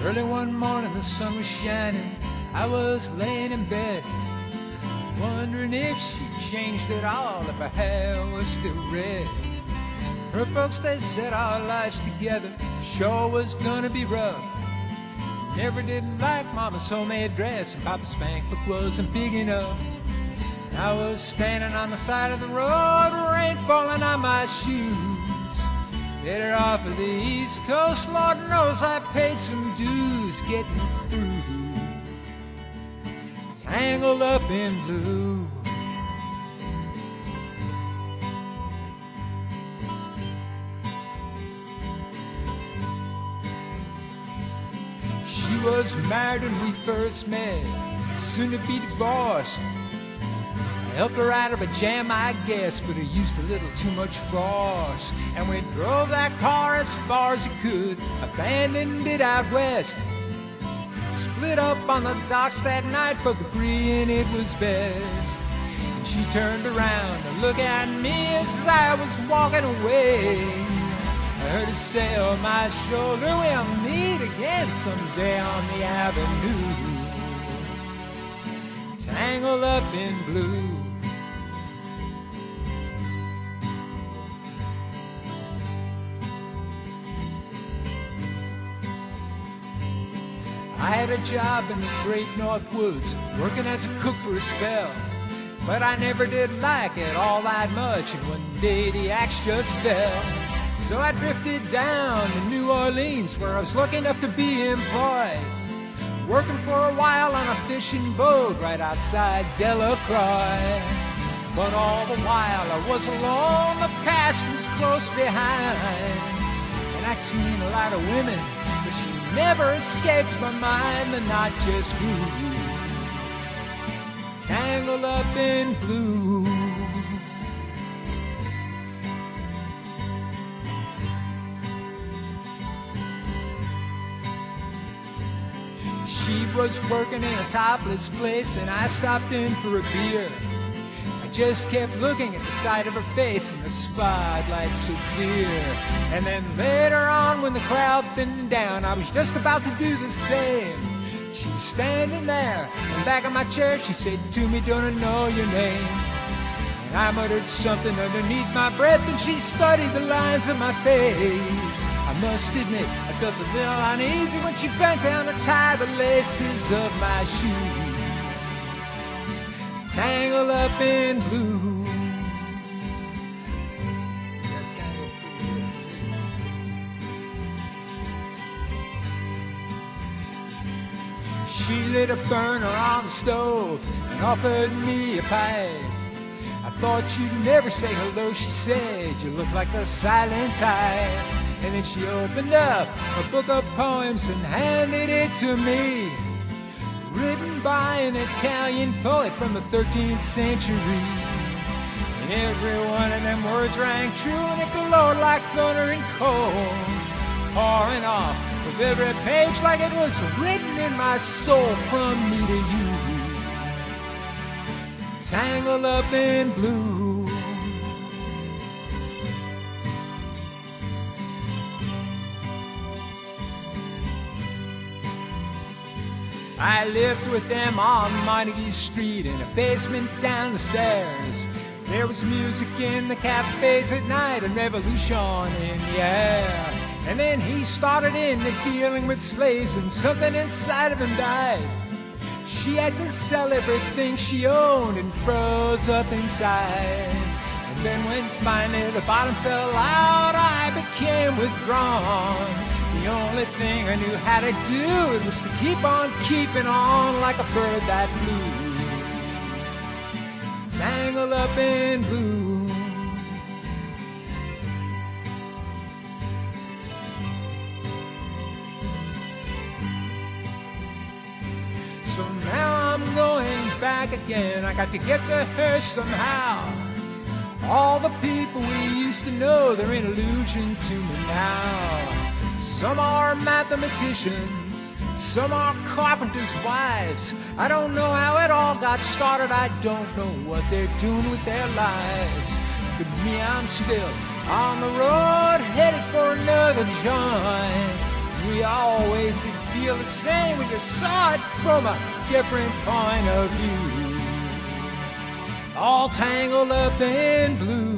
Early one morning the sun was shining, I was laying in bed, wondering if she changed at all, if her hair was still red. Her folks, they said our lives together sure was gonna be rough. Never did like Mama's homemade dress, and Papa's spank book wasn't big enough. I was standing on the side of the road, rain falling on my shoes. Headed off of the East Coast, Lord knows I paid some dues getting through. Tangled up in blue. She was married when we first met, soon to be divorced. I helped her out of a jam, I guess, but it used a little too much force. And we drove that car as far as it could, abandoned it out west. Split up on the docks that night, both agreeing it was best. And she turned around to look at me as I was walking away. I heard her say on my shoulder, we'll meet again someday on the avenue. Tangled up in blue. I had a job in the great North Woods, working as a cook for a spell. But I never did like it all that much, and one day the axe just fell. So I drifted down to New Orleans, where I was lucky enough to be employed, working for a while on a fishing boat right outside Delacroix. But all the while I was alone, the past was close behind. And I seen a lot of women, but she never escaped my mind. The knot just grew, tangled up in blue. She was working in a topless place, and I stopped in for a beer. I just kept looking at the side of her face and the spotlight so dear. And then later on, when the crowd thinned down, I was just about to do the same. She was standing there, and back of my chair, she said to me, "Don't I know your name?" And I muttered something underneath my breath, and she studied the lines of my face. I must admit, I felt a little uneasy when she bent down to tie the laces of my shoes. Tangled up in blue. She lit a burner on the stove and offered me a pipe. I thought you'd never say hello, she said, you look like the silent type. And then she opened up a book of poems and handed it to me, written by an Italian poet from the 13th century. And every one of them words rang true, and it glowed like thunder and coal, pouring off of every page like it was written in my soul from me to you. Tangled up in blue. I lived with them on Montague Street in a basement down the stairs. There was music in the cafes at night and revolution in the air. And then he started into dealing with slaves, and something inside of him died. She had to sell everything she owned and froze up inside. And then when finally the bottom fell out, I became withdrawn. The only thing I knew how to do was to keep on keeping on like a bird that flew. Tangled up in blue. So now I'm going back again. I got to get to her somehow. All the people we used to know, they're an illusion to me now. Some are mathematicians, some are carpenters' wives. I don't know how it all got started, I don't know what they're doing with their lives. But me, I'm still on the road, headed for another joint. We always did feel the same when you saw it from a different point of view. All tangled up in blue.